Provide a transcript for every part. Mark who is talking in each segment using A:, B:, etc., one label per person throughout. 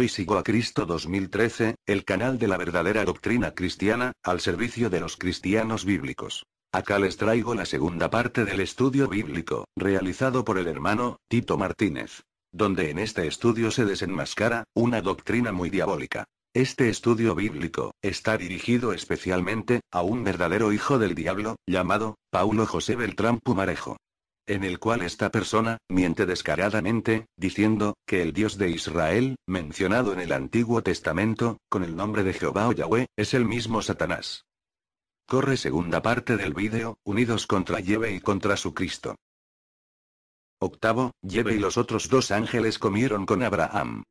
A: Sigo a Cristo 2013, el canal de la verdadera doctrina cristiana, al servicio de los cristianos bíblicos. Acá les traigo la segunda parte del estudio bíblico, realizado por el hermano Tito Martínez, donde en este estudio se desenmascara una doctrina muy diabólica. Este estudio bíblico está dirigido especialmente a un verdadero hijo del diablo, llamado Paulo José Beltrán Pumarejo, en el cual esta persona miente descaradamente, diciendo que el Dios de Israel, mencionado en el Antiguo Testamento, con el nombre de Jehová o Yahweh, es el mismo Satanás. Corre segunda parte del vídeo, unidos contra Yahweh y contra su Cristo. Octavo, Yahweh y los otros dos ángeles comieron con Abraham.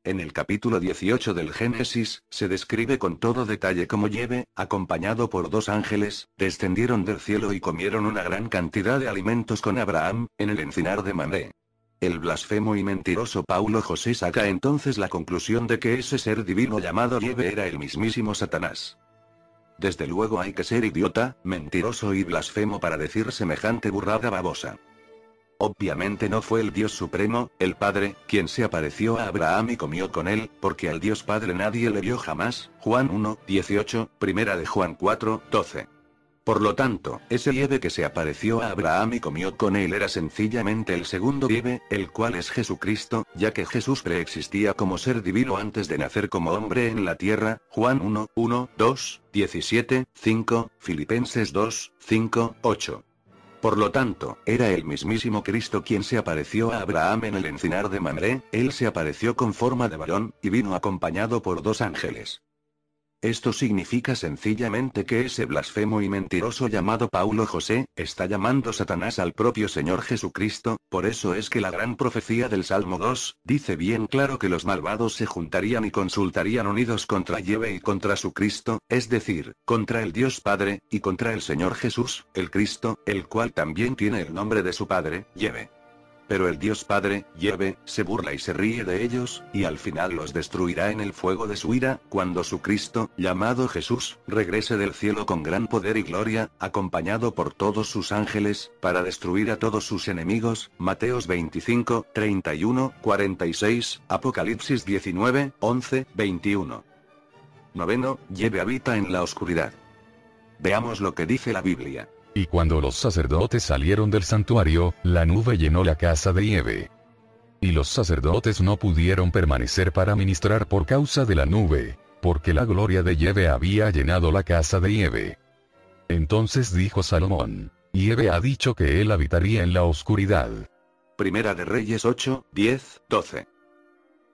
A: En el capítulo 18 del Génesis, se describe con todo detalle cómo Yahweh, acompañado por dos ángeles, descendieron del cielo y comieron una gran cantidad de alimentos con Abraham, en el encinar de Mamre. El blasfemo y mentiroso Paulo José saca entonces la conclusión de que ese ser divino llamado Yahweh era el mismísimo Satanás. Desde luego hay que ser idiota, mentiroso y blasfemo para decir semejante burrada babosa. Obviamente no fue el Dios Supremo, el Padre, quien se apareció a Abraham y comió con él, porque al Dios Padre nadie le vio jamás, Juan 1:18, primera de Juan 4:12. Por lo tanto, ese Yahweh que se apareció a Abraham y comió con él era sencillamente el segundo Yahweh, el cual es Jesucristo, ya que Jesús preexistía como ser divino antes de nacer como hombre en la tierra, Juan 1:1, 2, 17, 5, Filipenses 2:5, 8. Por lo tanto, era el mismísimo Cristo quien se apareció a Abraham en el encinar de Mamre, él se apareció con forma de varón, y vino acompañado por dos ángeles. Esto significa sencillamente que ese blasfemo y mentiroso llamado Paulo José, está llamando Satanás al propio Señor Jesucristo, por eso es que la gran profecía del Salmo 2, dice bien claro que los malvados se juntarían y consultarían unidos contra Yahweh y contra su Cristo, es decir, contra el Dios Padre, y contra el Señor Jesús, el Cristo, el cual también tiene el nombre de su Padre, Yahweh. Pero el Dios Padre, Yahweh, se burla y se ríe de ellos, y al final los destruirá en el fuego de su ira, cuando su Cristo, llamado Jesús, regrese del cielo con gran poder y gloria, acompañado por todos sus ángeles, para destruir a todos sus enemigos, Mateos 25, 31, 46, Apocalipsis 19, 11, 21. Noveno, Yahweh habita en la oscuridad. Veamos lo que dice la Biblia.
B: Y cuando los sacerdotes salieron del santuario, la nube llenó la casa de Yahweh. Y los sacerdotes no pudieron permanecer para ministrar por causa de la nube, porque la gloria de Yahweh había llenado la casa de Yahweh. Entonces dijo Salomón: Yahweh ha dicho que él habitaría en la oscuridad.
A: Primera de Reyes 8, 10, 12.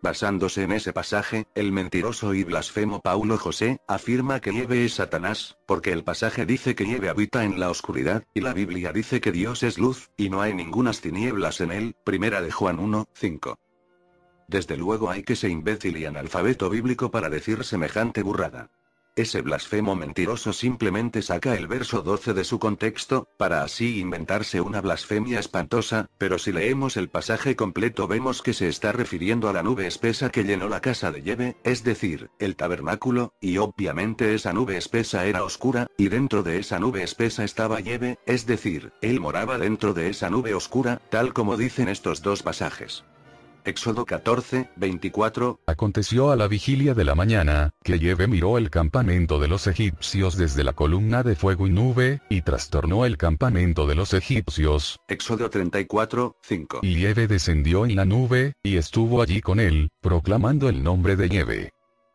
A: Basándose en ese pasaje, el mentiroso y blasfemo Paulo José, afirma que Yahweh es Satanás, porque el pasaje dice que Yahweh habita en la oscuridad, y la Biblia dice que Dios es luz, y no hay ningunas tinieblas en él, primera de Juan 1, 5. Desde luego hay que ser imbécil y analfabeto bíblico para decir semejante burrada. Ese blasfemo mentiroso simplemente saca el verso 12 de su contexto, para así inventarse una blasfemia espantosa, pero si leemos el pasaje completo vemos que se está refiriendo a la nube espesa que llenó la casa de Yahweh, es decir, el tabernáculo, y obviamente esa nube espesa era oscura, y dentro de esa nube espesa estaba Yahweh, es decir, él moraba dentro de esa nube oscura, tal como dicen estos dos pasajes. Éxodo 14, 24.
B: Aconteció a la vigilia de la mañana, que Yahweh miró el campamento de los egipcios desde la columna de fuego y nube, y trastornó el campamento de los egipcios.
A: Éxodo 34, 5.
B: Y Yahweh descendió en la nube, y estuvo allí con él, proclamando el nombre de Yahweh.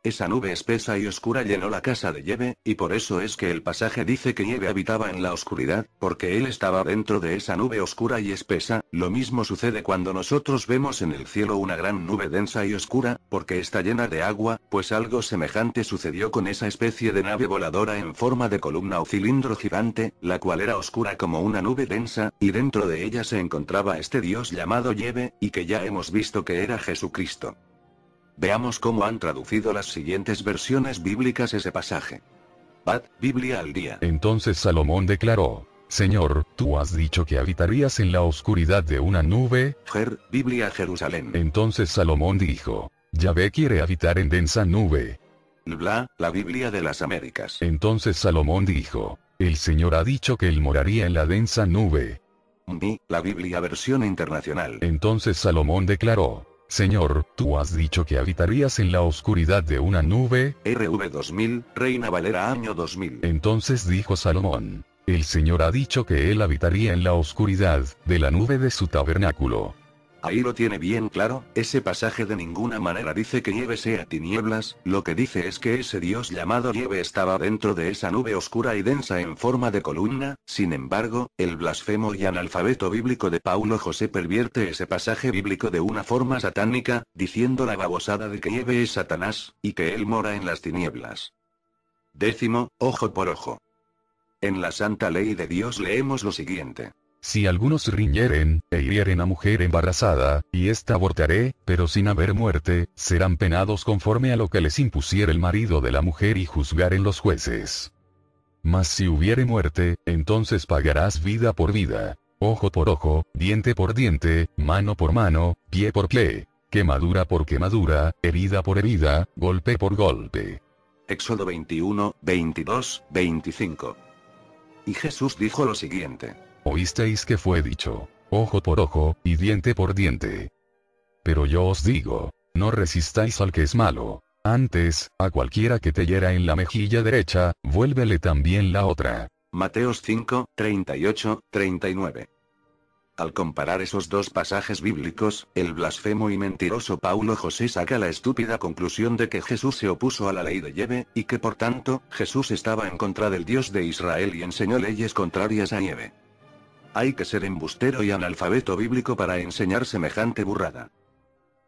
A: Esa nube espesa y oscura llenó la casa de Yahweh, y por eso es que el pasaje dice que Yahweh habitaba en la oscuridad, porque él estaba dentro de esa nube oscura y espesa. Lo mismo sucede cuando nosotros vemos en el cielo una gran nube densa y oscura, porque está llena de agua, pues algo semejante sucedió con esa especie de nave voladora en forma de columna o cilindro gigante, la cual era oscura como una nube densa, y dentro de ella se encontraba este Dios llamado Yahweh, y que ya hemos visto que era Jesucristo. Veamos cómo han traducido las siguientes versiones bíblicas ese pasaje. Bat, Biblia al día.
B: Entonces Salomón declaró: Señor, tú has dicho que habitarías en la oscuridad de una nube.
A: Biblia Jerusalén.
B: Entonces Salomón dijo: Yahweh quiere habitar en densa nube.
A: Bla, la Biblia de las Américas.
B: Entonces Salomón dijo: El Señor ha dicho que él moraría en la densa nube.
A: La Biblia versión internacional.
B: Entonces Salomón declaró: Señor, tú has dicho que habitarías en la oscuridad de una nube.
A: RV 2000, Reina Valera año 2000.
B: Entonces dijo Salomón: el Señor ha dicho que él habitaría en la oscuridad de la nube de su tabernáculo.
A: Ahí lo tiene bien claro, ese pasaje de ninguna manera dice que nieve sea tinieblas, lo que dice es que ese Dios llamado nieve estaba dentro de esa nube oscura y densa en forma de columna. Sin embargo, el blasfemo y analfabeto bíblico de Paulo José pervierte ese pasaje bíblico de una forma satánica, diciendo la babosada de que nieve es Satanás, y que él mora en las tinieblas. 10. Ojo por ojo. En la santa ley de Dios leemos lo siguiente.
B: Si algunos riñeren, e hirieren a mujer embarazada, y ésta abortare, pero sin haber muerte, serán penados conforme a lo que les impusiere el marido de la mujer y juzgaren los jueces. Mas si hubiere muerte, entonces pagarás vida por vida, ojo por ojo, diente por diente, mano por mano, pie por pie, quemadura por quemadura, herida por herida, golpe por golpe.
A: Éxodo 21, 22, 25. Y Jesús dijo lo siguiente.
B: Oísteis que fue dicho, ojo por ojo, y diente por diente. Pero yo os digo, no resistáis al que es malo. Antes, a cualquiera que te hiera en la mejilla derecha, vuélvele también la otra.
A: Mateos 5, 38, 39. Al comparar esos dos pasajes bíblicos, el blasfemo y mentiroso Paulo José saca la estúpida conclusión de que Jesús se opuso a la ley de Yahvé, y que por tanto, Jesús estaba en contra del Dios de Israel y enseñó leyes contrarias a Yahvé. Hay que ser embustero y analfabeto bíblico para enseñar semejante burrada.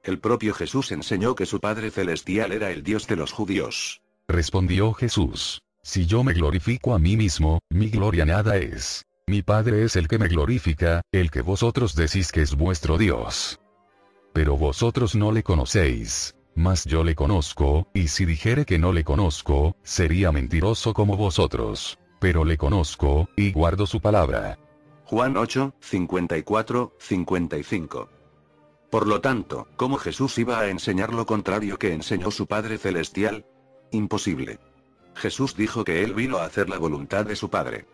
A: El propio Jesús enseñó que su Padre Celestial era el Dios de los judíos.
B: Respondió Jesús: si yo me glorifico a mí mismo, mi gloria nada es. Mi Padre es el que me glorifica, el que vosotros decís que es vuestro Dios. Pero vosotros no le conocéis, mas yo le conozco, y si dijere que no le conozco, sería mentiroso como vosotros. Pero le conozco, y guardo su palabra.
A: Juan 8, 54, 55. Por lo tanto, ¿cómo Jesús iba a enseñar lo contrario que enseñó su Padre Celestial? Imposible. Jesús dijo que él vino a hacer la voluntad de su Padre.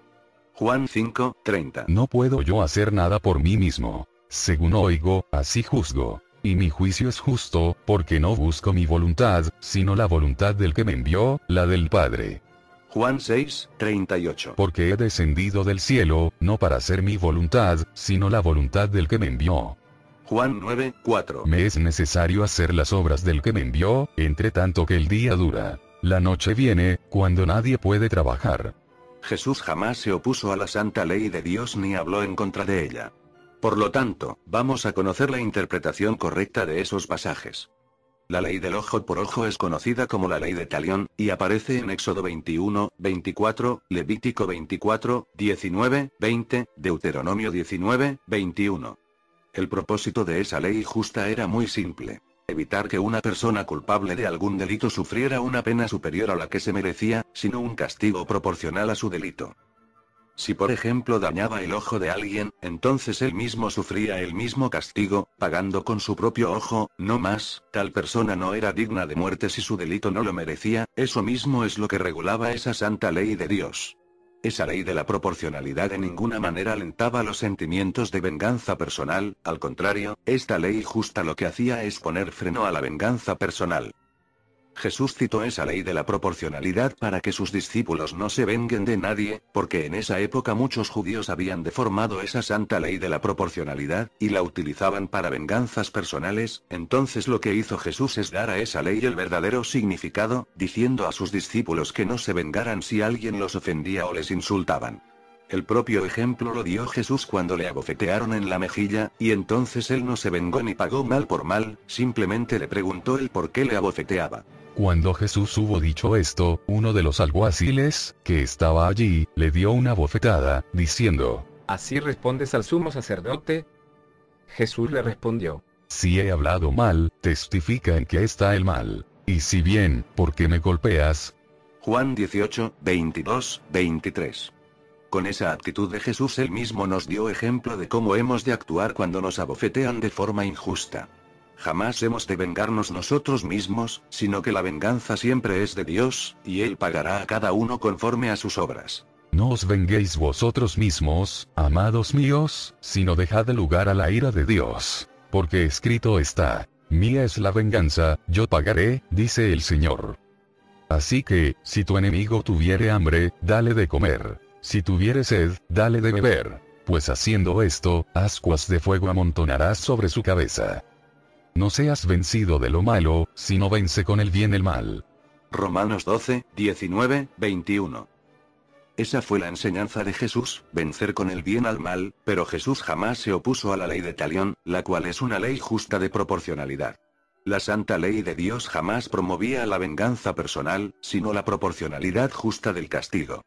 A: Juan 5, 30.
B: No puedo yo hacer nada por mí mismo. Según oigo, así juzgo. Y mi juicio es justo, porque no busco mi voluntad, sino la voluntad del que me envió, la del Padre.
A: Juan 6, 38.
B: Porque he descendido del cielo, no para hacer mi voluntad, sino la voluntad del que me envió.
A: Juan 9, 4.
B: Me es necesario hacer las obras del que me envió, entre tanto que el día dura. La noche viene, cuando nadie puede trabajar.
A: Jesús jamás se opuso a la santa ley de Dios ni habló en contra de ella. Por lo tanto, vamos a conocer la interpretación correcta de esos pasajes. La ley del ojo por ojo es conocida como la ley de Talión, y aparece en Éxodo 21, 24, Levítico 24, 19, 20, Deuteronomio 19, 21. El propósito de esa ley justa era muy simple: evitar que una persona culpable de algún delito sufriera una pena superior a la que se merecía, sino un castigo proporcional a su delito. Si por ejemplo dañaba el ojo de alguien, entonces él mismo sufría el mismo castigo, pagando con su propio ojo, no más. Tal persona no era digna de muerte si su delito no lo merecía. Eso mismo es lo que regulaba esa santa ley de Dios. Esa ley de la proporcionalidad de ninguna manera alentaba los sentimientos de venganza personal, al contrario, esta ley justa lo que hacía es poner freno a la venganza personal. Jesús citó esa ley de la proporcionalidad para que sus discípulos no se venguen de nadie, porque en esa época muchos judíos habían deformado esa santa ley de la proporcionalidad, y la utilizaban para venganzas personales. Entonces lo que hizo Jesús es dar a esa ley el verdadero significado, diciendo a sus discípulos que no se vengaran si alguien los ofendía o les insultaban. El propio ejemplo lo dio Jesús cuando le abofetearon en la mejilla, y entonces él no se vengó ni pagó mal por mal, simplemente le preguntó el por qué le abofeteaba.
B: Cuando Jesús hubo dicho esto, uno de los alguaciles, que estaba allí, le dio una bofetada, diciendo:
C: ¿Así respondes al sumo sacerdote? Jesús le respondió:
B: Si he hablado mal, testifica en qué está el mal. Y si bien, ¿por qué me golpeas?
A: Juan 18, 22, 23. Con esa actitud de Jesús él mismo nos dio ejemplo de cómo hemos de actuar cuando nos abofetean de forma injusta. Jamás hemos de vengarnos nosotros mismos, sino que la venganza siempre es de Dios, y Él pagará a cada uno conforme a sus obras.
B: No os venguéis vosotros mismos, amados míos, sino dejad lugar a la ira de Dios. Porque escrito está: Mía es la venganza, yo pagaré, dice el Señor. Así que, si tu enemigo tuviere hambre, dale de comer. Si tuviere sed, dale de beber. Pues haciendo esto, ascuas de fuego amontonarás sobre su cabeza. No seas vencido de lo malo, sino vence con el bien el mal.
A: Romanos 12, 19, 21. Esa fue la enseñanza de Jesús, vencer con el bien al mal, pero Jesús jamás se opuso a la ley de Talión, la cual es una ley justa de proporcionalidad. La santa ley de Dios jamás promovía la venganza personal, sino la proporcionalidad justa del castigo.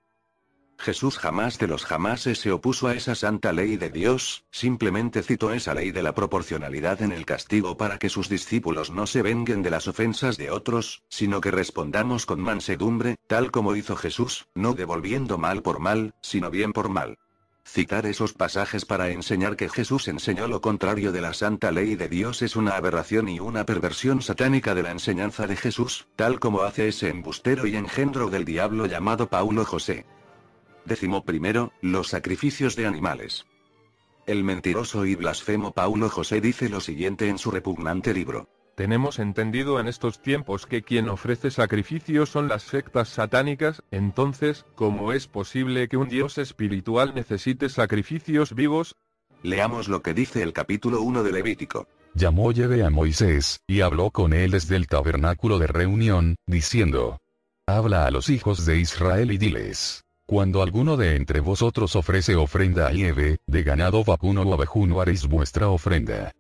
A: Jesús jamás de los jamases se opuso a esa santa ley de Dios, simplemente citó esa ley de la proporcionalidad en el castigo para que sus discípulos no se venguen de las ofensas de otros, sino que respondamos con mansedumbre, tal como hizo Jesús, no devolviendo mal por mal, sino bien por mal. Citar esos pasajes para enseñar que Jesús enseñó lo contrario de la santa ley de Dios es una aberración y una perversión satánica de la enseñanza de Jesús, tal como hace ese embustero y engendro del diablo llamado Paulo José. 11. Los sacrificios de animales. El mentiroso y blasfemo Paulo José dice lo siguiente en su repugnante libro.
D: Tenemos entendido en estos tiempos que quien ofrece sacrificios son las sectas satánicas, entonces, ¿cómo es posible que un Dios espiritual necesite sacrificios vivos?
A: Leamos lo que dice el capítulo 1 de Levítico.
B: Llamó Yahvé a Moisés, y habló con él desde el tabernáculo de reunión, diciendo: Habla a los hijos de Israel y diles: Cuando alguno de entre vosotros ofrece ofrenda a Yahvé, de ganado vacuno o ovejuno haréis vuestra ofrenda.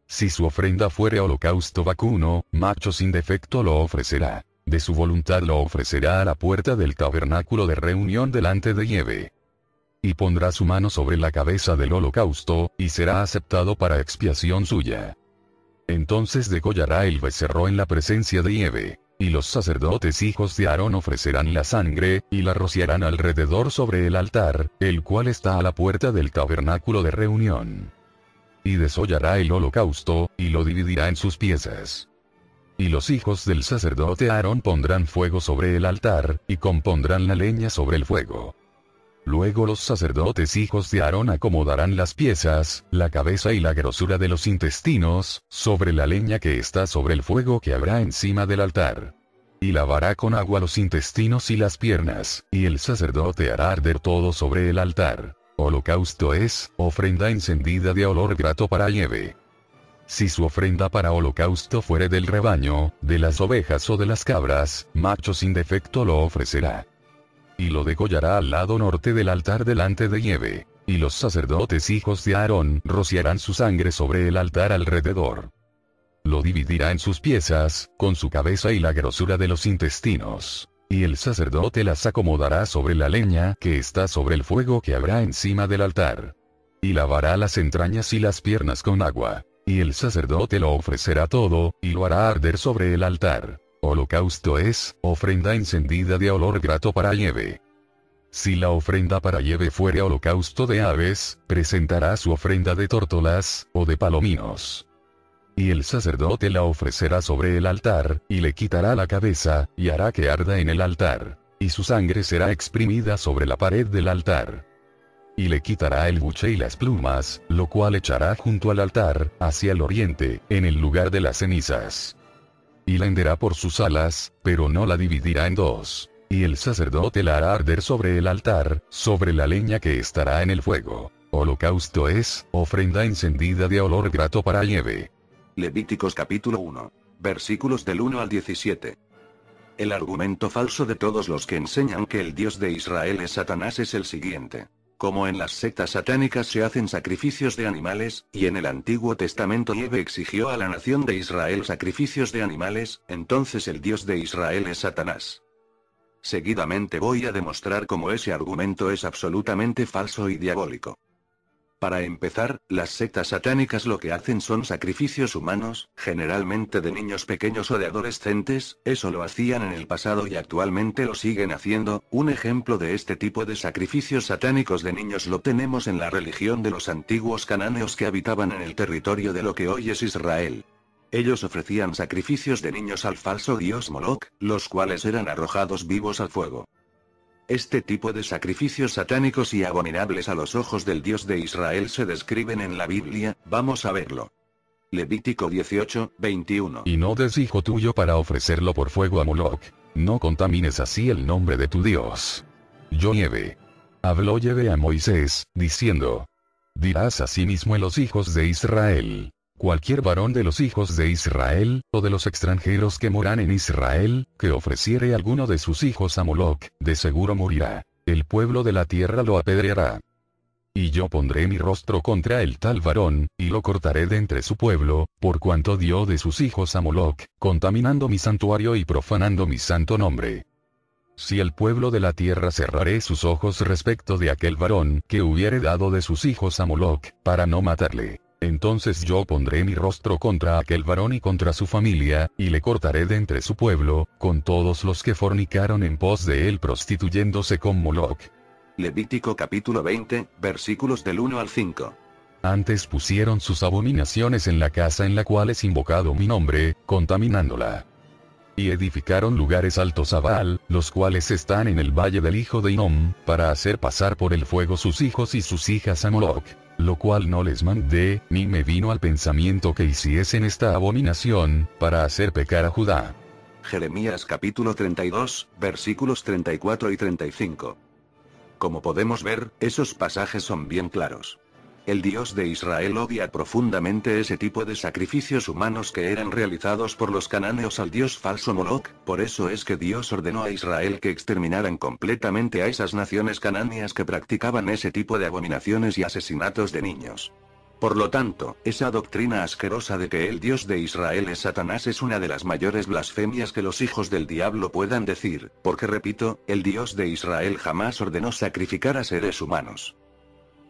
B: Si su ofrenda fuere holocausto vacuno, macho sin defecto lo ofrecerá. De su voluntad lo ofrecerá a la puerta del tabernáculo de reunión delante de Yahvé. Y pondrá su mano sobre la cabeza del holocausto, y será aceptado para expiación suya. Entonces degollará el becerro en la presencia de Yahvé. Y los sacerdotes hijos de Aarón ofrecerán la sangre, y la rociarán alrededor sobre el altar, el cual está a la puerta del tabernáculo de reunión. Y desollará el holocausto, y lo dividirá en sus piezas. Y los hijos del sacerdote Aarón pondrán fuego sobre el altar, y compondrán la leña sobre el fuego. Luego los sacerdotes hijos de Aarón acomodarán las piezas, la cabeza y la grosura de los intestinos, sobre la leña que está sobre el fuego que habrá encima del altar. Y lavará con agua los intestinos y las piernas, y el sacerdote hará arder todo sobre el altar. Holocausto es, ofrenda encendida de olor grato para Yahvé. Si su ofrenda para holocausto fuere del rebaño, de las ovejas o de las cabras, macho sin defecto lo ofrecerá. Y lo degollará al lado norte del altar delante de Yahvé. Y los sacerdotes hijos de Aarón rociarán su sangre sobre el altar alrededor. Lo dividirá en sus piezas, con su cabeza y la grosura de los intestinos. Y el sacerdote las acomodará sobre la leña que está sobre el fuego que habrá encima del altar. Y lavará las entrañas y las piernas con agua. Y el sacerdote lo ofrecerá todo, y lo hará arder sobre el altar. Holocausto es, ofrenda encendida de olor grato para Yahvé. Si la ofrenda para Yahvé fuere holocausto de aves, presentará su ofrenda de tórtolas, o de palominos. Y el sacerdote la ofrecerá sobre el altar, y le quitará la cabeza, y hará que arda en el altar. Y su sangre será exprimida sobre la pared del altar. Y le quitará el buche y las plumas, lo cual echará junto al altar, hacia el oriente, en el lugar de las cenizas. Y la henderá por sus alas, pero no la dividirá en dos. Y el sacerdote la hará arder sobre el altar, sobre la leña que estará en el fuego. Holocausto es, ofrenda encendida de olor grato para Yahvé.
A: Levíticos capítulo 1. Versículos del 1 al 17. El argumento falso de todos los que enseñan que el Dios de Israel es Satanás es el siguiente. Como en las sectas satánicas se hacen sacrificios de animales, y en el Antiguo Testamento Yahvé exigió a la nación de Israel sacrificios de animales, entonces el Dios de Israel es Satanás. Seguidamente voy a demostrar cómo ese argumento es absolutamente falso y diabólico. Para empezar, las sectas satánicas lo que hacen son sacrificios humanos, generalmente de niños pequeños o de adolescentes, eso lo hacían en el pasado y actualmente lo siguen haciendo. Un ejemplo de este tipo de sacrificios satánicos de niños lo tenemos en la religión de los antiguos cananeos que habitaban en el territorio de lo que hoy es Israel. Ellos ofrecían sacrificios de niños al falso dios Moloch, los cuales eran arrojados vivos al fuego. Este tipo de sacrificios satánicos y abominables a los ojos del Dios de Israel se describen en la Biblia, vamos a verlo. Levítico 18, 21.
B: Y no des hijo tuyo para ofrecerlo por fuego a Moloc. No contamines así el nombre de tu Dios. Yo Yahvé. Habló Yahvé a Moisés, diciendo: dirás asimismo a los hijos de Israel: cualquier varón de los hijos de Israel, o de los extranjeros que moran en Israel, que ofreciere alguno de sus hijos a Moloc, de seguro morirá. El pueblo de la tierra lo apedreará. Y yo pondré mi rostro contra el tal varón, y lo cortaré de entre su pueblo, por cuanto dio de sus hijos a Moloc, contaminando mi santuario y profanando mi santo nombre. Si el pueblo de la tierra cerraré sus ojos respecto de aquel varón que hubiere dado de sus hijos a Moloc, para no matarle, entonces yo pondré mi rostro contra aquel varón y contra su familia, y le cortaré de entre su pueblo, con todos los que fornicaron en pos de él prostituyéndose con Moloc.
A: Levítico capítulo 20, versículos del 1 al 5.
B: Antes pusieron sus abominaciones en la casa en la cual es invocado mi nombre, contaminándola. Y edificaron lugares altos a Baal, los cuales están en el valle del hijo de Hinnom, para hacer pasar por el fuego sus hijos y sus hijas a Moloc, lo cual no les mandé, ni me vino al pensamiento que hiciesen esta abominación, para hacer pecar a Judá.
A: Jeremías capítulo 32, versículos 34 y 35. Como podemos ver, esos pasajes son bien claros. El Dios de Israel odia profundamente ese tipo de sacrificios humanos que eran realizados por los cananeos al dios falso Moloc, por eso es que Dios ordenó a Israel que exterminaran completamente a esas naciones canáneas que practicaban ese tipo de abominaciones y asesinatos de niños. Por lo tanto, esa doctrina asquerosa de que el Dios de Israel es Satanás es una de las mayores blasfemias que los hijos del diablo puedan decir, porque repito, el Dios de Israel jamás ordenó sacrificar a seres humanos.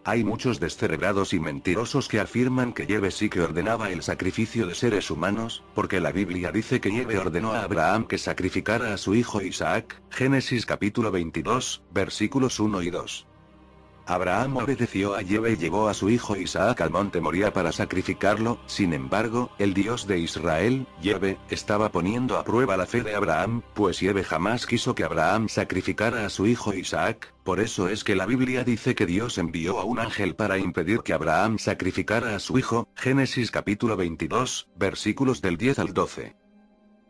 A: Hay muchos descerebrados y mentirosos que afirman que Yahvé sí que ordenaba el sacrificio de seres humanos, porque la Biblia dice que Yahvé ordenó a Abraham que sacrificara a su hijo Isaac, Génesis capítulo 22, versículos 1 y 2. Abraham obedeció a Yahvé y llevó a su hijo Isaac al monte Moría para sacrificarlo. Sin embargo, el Dios de Israel, Yahvé, estaba poniendo a prueba la fe de Abraham, pues Yahvé jamás quiso que Abraham sacrificara a su hijo Isaac. Por eso es que la Biblia dice que Dios envió a un ángel para impedir que Abraham sacrificara a su hijo, Génesis capítulo 22, versículos del 10 al 12.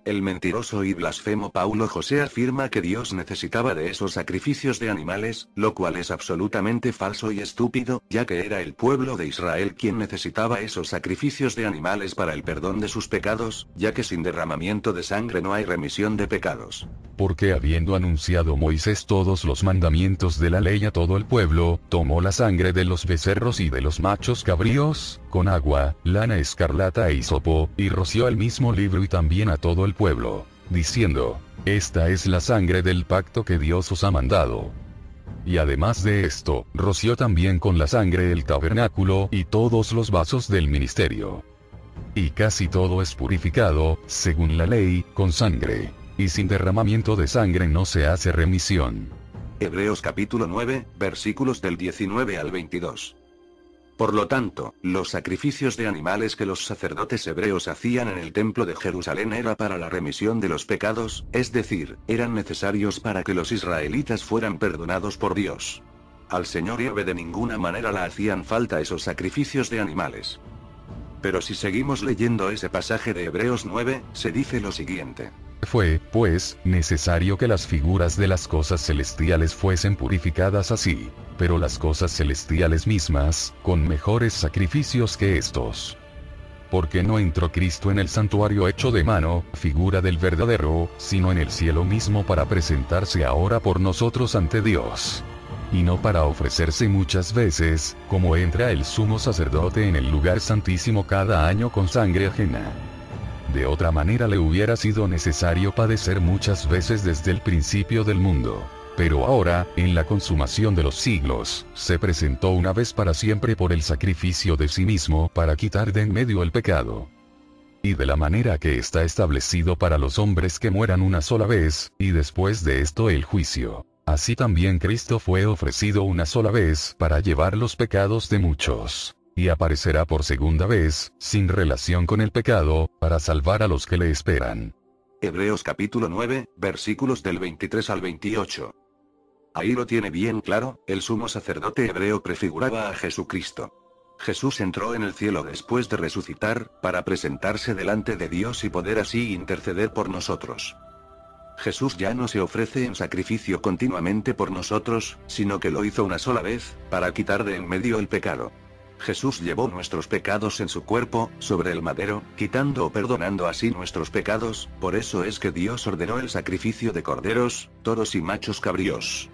A: El mentiroso y blasfemo Paulo José afirma que Dios necesitaba de esos sacrificios de animales, lo cual es absolutamente falso y estúpido, ya que era el pueblo de Israel quien necesitaba esos sacrificios de animales para el perdón de sus pecados, ya que sin derramamiento de sangre no hay remisión de pecados.
B: Porque habiendo anunciado Moisés todos los mandamientos de la ley a todo el pueblo, tomó la sangre de los becerros y de los machos cabríos, con agua, lana escarlata e hisopo, y roció el mismo libro y también a todo el pueblo, diciendo: esta es la sangre del pacto que Dios os ha mandado. Y además de esto, roció también con la sangre el tabernáculo y todos los vasos del ministerio. Y casi todo es purificado, según la ley, con sangre. Y sin derramamiento de sangre no se hace remisión.
A: Hebreos capítulo 9, versículos del 19 al 22. Por lo tanto, los sacrificios de animales que los sacerdotes hebreos hacían en el templo de Jerusalén era para la remisión de los pecados, es decir, eran necesarios para que los israelitas fueran perdonados por Dios. Al Señor Yahvé de ninguna manera le hacían falta esos sacrificios de animales. Pero si seguimos leyendo ese pasaje de Hebreos 9, se dice lo siguiente.
B: Fue, pues, necesario que las figuras de las cosas celestiales fuesen purificadas así, pero las cosas celestiales mismas, con mejores sacrificios que estos. Porque no entró Cristo en el santuario hecho de mano, figura del verdadero, sino en el cielo mismo para presentarse ahora por nosotros ante Dios. Y no para ofrecerse muchas veces, como entra el sumo sacerdote en el lugar santísimo cada año con sangre ajena. De otra manera le hubiera sido necesario padecer muchas veces desde el principio del mundo. Pero ahora, en la consumación de los siglos, se presentó una vez para siempre por el sacrificio de sí mismo para quitar de en medio el pecado. Y de la manera que está establecido para los hombres que mueran una sola vez, y después de esto el juicio. Así también Cristo fue ofrecido una sola vez para llevar los pecados de muchos. Y aparecerá por segunda vez, sin relación con el pecado, para salvar a los que le esperan.
A: Hebreos capítulo 9, versículos del 23 al 28. Ahí lo tiene bien claro, el sumo sacerdote hebreo prefiguraba a Jesucristo. Jesús entró en el cielo después de resucitar, para presentarse delante de Dios y poder así interceder por nosotros. Jesús ya no se ofrece en sacrificio continuamente por nosotros, sino que lo hizo una sola vez, para quitar de en medio el pecado. Jesús llevó nuestros pecados en su cuerpo, sobre el madero, quitando o perdonando así nuestros pecados, por eso es que Dios ordenó el sacrificio de corderos, toros y machos cabríos.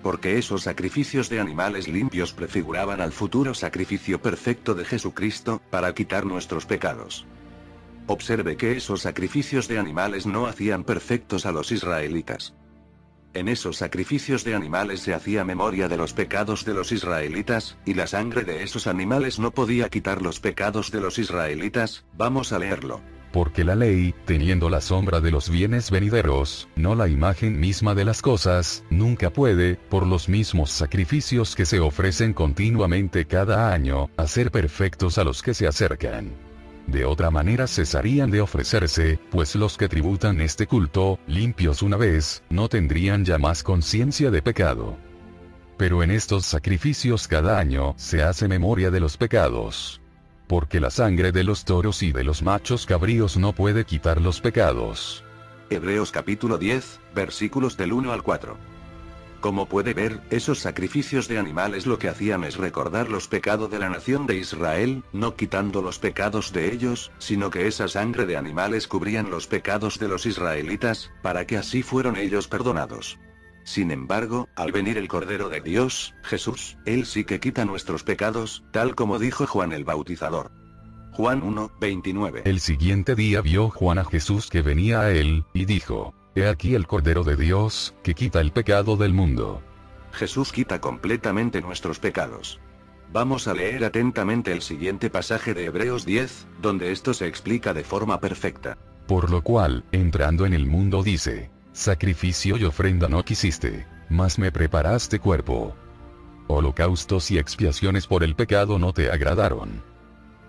A: Porque esos sacrificios de animales limpios prefiguraban al futuro sacrificio perfecto de Jesucristo, para quitar nuestros pecados. Observe que esos sacrificios de animales no hacían perfectos a los israelitas. En esos sacrificios de animales se hacía memoria de los pecados de los israelitas, y la sangre de esos animales no podía quitar los pecados de los israelitas. Vamos a leerlo.
B: Porque la ley, teniendo la sombra de los bienes venideros, no la imagen misma de las cosas, nunca puede, por los mismos sacrificios que se ofrecen continuamente cada año, hacer perfectos a los que se acercan. De otra manera cesarían de ofrecerse, pues los que tributan este culto, limpios una vez, no tendrían ya más conciencia de pecado. Pero en estos sacrificios cada año se hace memoria de los pecados. Porque la sangre de los toros y de los machos cabríos no puede quitar los pecados.
A: Hebreos capítulo 10, versículos del 1 al 4. Como puede ver, esos sacrificios de animales lo que hacían es recordar los pecados de la nación de Israel, no quitando los pecados de ellos, sino que esa sangre de animales cubrían los pecados de los israelitas, para que así fueron ellos perdonados. Sin embargo, al venir el Cordero de Dios, Jesús, Él sí que quita nuestros pecados, tal como dijo Juan el Bautizador. Juan 1, 29.
B: El siguiente día vio Juan a Jesús que venía a él, y dijo: He aquí el Cordero de Dios, que quita el pecado del mundo.
A: Jesús quita completamente nuestros pecados. Vamos a leer atentamente el siguiente pasaje de Hebreos 10, donde esto se explica de forma perfecta.
B: Por lo cual, entrando en el mundo dice: Sacrificio y ofrenda no quisiste, mas me preparaste cuerpo. Holocaustos y expiaciones por el pecado no te agradaron.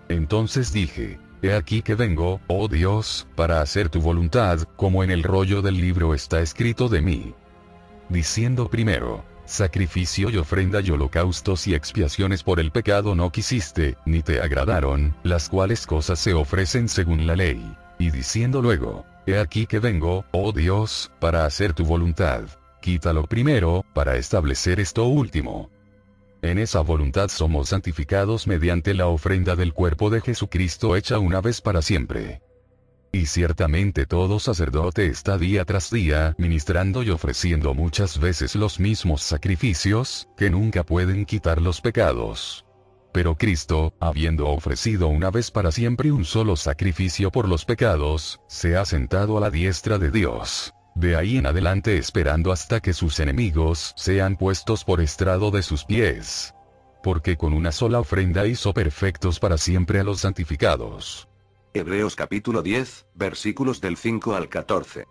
B: Entonces dije: He aquí que vengo, oh Dios, para hacer tu voluntad, como en el rollo del libro está escrito de mí. Diciendo primero: Sacrificio y ofrenda y holocaustos y expiaciones por el pecado no quisiste, ni te agradaron, las cuales cosas se ofrecen según la ley. Y diciendo luego: He aquí que vengo, oh Dios, para hacer tu voluntad. Quítalo primero, para establecer esto último. En esa voluntad somos santificados mediante la ofrenda del cuerpo de Jesucristo hecha una vez para siempre. Y ciertamente todo sacerdote está día tras día ministrando y ofreciendo muchas veces los mismos sacrificios, que nunca pueden quitar los pecados. Pero Cristo, habiendo ofrecido una vez para siempre un solo sacrificio por los pecados, se ha sentado a la diestra de Dios. De ahí en adelante esperando hasta que sus enemigos sean puestos por estrado de sus pies. Porque con una sola ofrenda hizo perfectos para siempre a los santificados.
A: Hebreos capítulo 10, versículos del 5 al 14.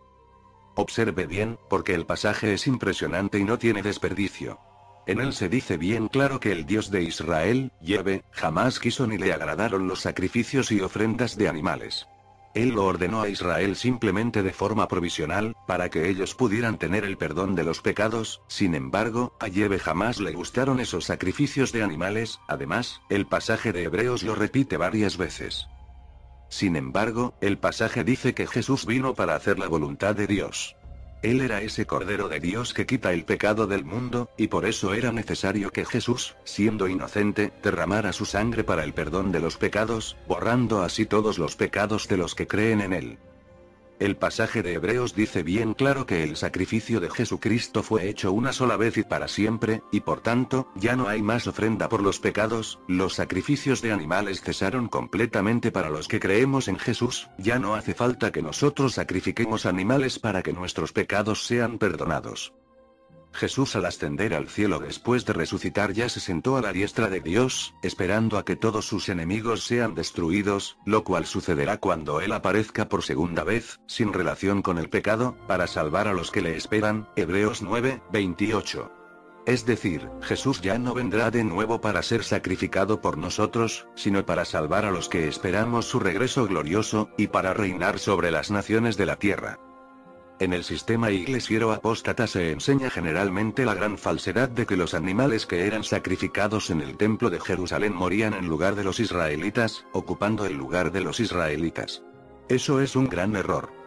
A: Observe bien, porque el pasaje es impresionante y no tiene desperdicio. En él se dice bien claro que el Dios de Israel, Yahvé, jamás quiso ni le agradaron los sacrificios y ofrendas de animales. Él lo ordenó a Israel simplemente de forma provisional, para que ellos pudieran tener el perdón de los pecados. Sin embargo, a Yahvé jamás le gustaron esos sacrificios de animales. Además, el pasaje de Hebreos lo repite varias veces. Sin embargo, el pasaje dice que Jesús vino para hacer la voluntad de Dios. Él era ese Cordero de Dios que quita el pecado del mundo, y por eso era necesario que Jesús, siendo inocente, derramara su sangre para el perdón de los pecados, borrando así todos los pecados de los que creen en él. El pasaje de Hebreos dice bien claro que el sacrificio de Jesucristo fue hecho una sola vez y para siempre, y por tanto, ya no hay más ofrenda por los pecados. Los sacrificios de animales cesaron completamente para los que creemos en Jesús. Ya no hace falta que nosotros sacrifiquemos animales para que nuestros pecados sean perdonados. Jesús al ascender al cielo después de resucitar ya se sentó a la diestra de Dios, esperando a que todos sus enemigos sean destruidos, lo cual sucederá cuando Él aparezca por segunda vez, sin relación con el pecado, para salvar a los que le esperan. Hebreos 9, 28. Es decir, Jesús ya no vendrá de nuevo para ser sacrificado por nosotros, sino para salvar a los que esperamos su regreso glorioso, y para reinar sobre las naciones de la tierra. En el sistema iglesiero apóstata se enseña generalmente la gran falsedad de que los animales que eran sacrificados en el templo de Jerusalén morían en lugar de los israelitas, ocupando el lugar de los israelitas. Eso es un gran error.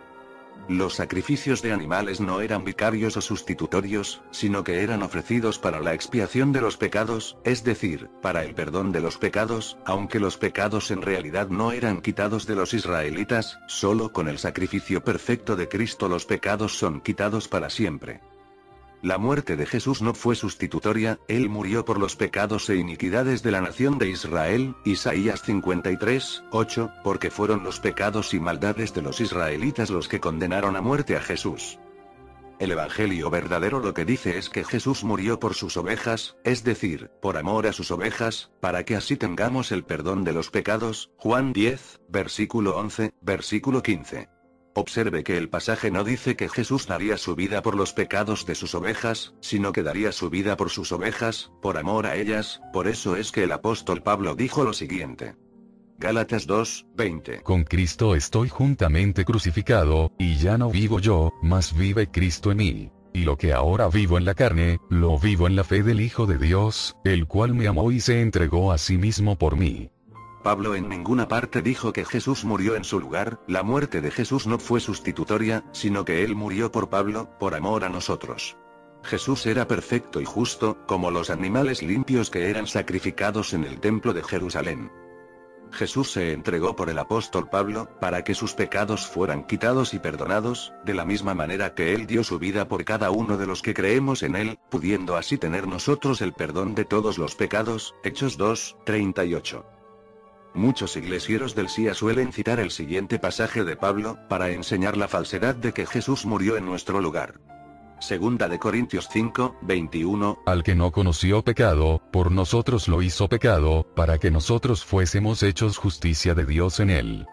A: Los sacrificios de animales no eran vicarios o sustitutorios, sino que eran ofrecidos para la expiación de los pecados, es decir, para el perdón de los pecados, aunque los pecados en realidad no eran quitados de los israelitas, solo con el sacrificio perfecto de Cristo los pecados son quitados para siempre. La muerte de Jesús no fue sustitutoria, Él murió por los pecados e iniquidades de la nación de Israel, Isaías 53, 8, porque fueron los pecados y maldades de los israelitas los que condenaron a muerte a Jesús. El Evangelio verdadero lo que dice es que Jesús murió por sus ovejas, es decir, por amor a sus ovejas, para que así tengamos el perdón de los pecados, Juan 10, versículo 11, versículo 15. Observe que el pasaje no dice que Jesús daría su vida por los pecados de sus ovejas, sino que daría su vida por sus ovejas, por amor a ellas, por eso es que el apóstol Pablo dijo lo siguiente. Gálatas 2, 20.
B: Con Cristo estoy juntamente crucificado, y ya no vivo yo, mas vive Cristo en mí. Y lo que ahora vivo en la carne, lo vivo en la fe del Hijo de Dios, el cual me amó y se entregó a sí mismo por mí.
A: Pablo en ninguna parte dijo que Jesús murió en su lugar, la muerte de Jesús no fue sustitutoria, sino que Él murió por Pablo, por amor a nosotros. Jesús era perfecto y justo, como los animales limpios que eran sacrificados en el templo de Jerusalén. Jesús se entregó por el apóstol Pablo, para que sus pecados fueran quitados y perdonados, de la misma manera que Él dio su vida por cada uno de los que creemos en Él, pudiendo así tener nosotros el perdón de todos los pecados, Hechos 2, 38. Muchos iglesieros del SIA suelen citar el siguiente pasaje de Pablo, para enseñar la falsedad de que Jesús murió en nuestro lugar. Segunda de Corintios 5, 21.
B: Al que no conoció pecado, por nosotros lo hizo pecado, para que nosotros fuésemos hechos justicia de Dios en él.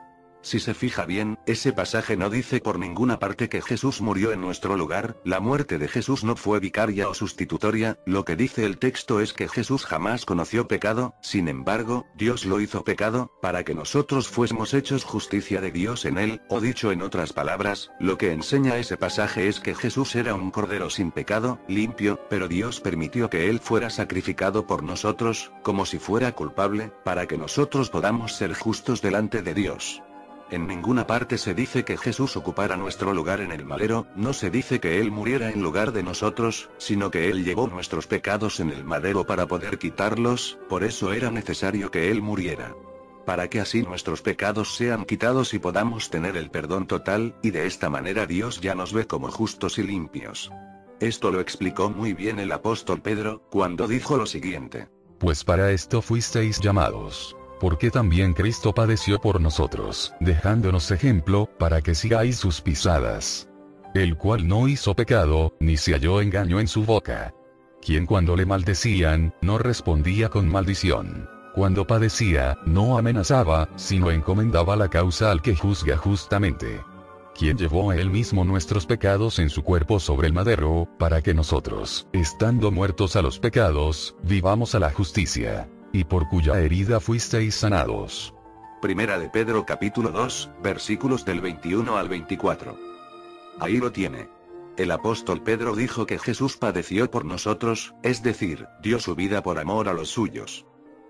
A: Si se fija bien, ese pasaje no dice por ninguna parte que Jesús murió en nuestro lugar, la muerte de Jesús no fue vicaria o sustitutoria, lo que dice el texto es que Jesús jamás conoció pecado, sin embargo, Dios lo hizo pecado, para que nosotros fuésemos hechos justicia de Dios en él, o dicho en otras palabras, lo que enseña ese pasaje es que Jesús era un cordero sin pecado, limpio, pero Dios permitió que él fuera sacrificado por nosotros, como si fuera culpable, para que nosotros podamos ser justos delante de Dios. En ninguna parte se dice que Jesús ocupara nuestro lugar en el madero, no se dice que Él muriera en lugar de nosotros, sino que Él llevó nuestros pecados en el madero para poder quitarlos, por eso era necesario que Él muriera. Para que así nuestros pecados sean quitados y podamos tener el perdón total, y de esta manera Dios ya nos ve como justos y limpios. Esto lo explicó muy bien el apóstol Pedro, cuando dijo lo siguiente.
B: Pues para esto fuisteis llamados. Porque también Cristo padeció por nosotros, dejándonos ejemplo, para que sigáis sus pisadas. El cual no hizo pecado, ni se halló engaño en su boca. Quien cuando le maldecían, no respondía con maldición. Cuando padecía, no amenazaba, sino encomendaba la causa al que juzga justamente. Quien llevó a él mismo nuestros pecados en su cuerpo sobre el madero, para que nosotros, estando muertos a los pecados, vivamos a la justicia. Y por cuya herida fuisteis sanados.
A: Primera de Pedro capítulo 2, versículos del 21 al 24. Ahí lo tiene. El apóstol Pedro dijo que Jesús padeció por nosotros, es decir, dio su vida por amor a los suyos.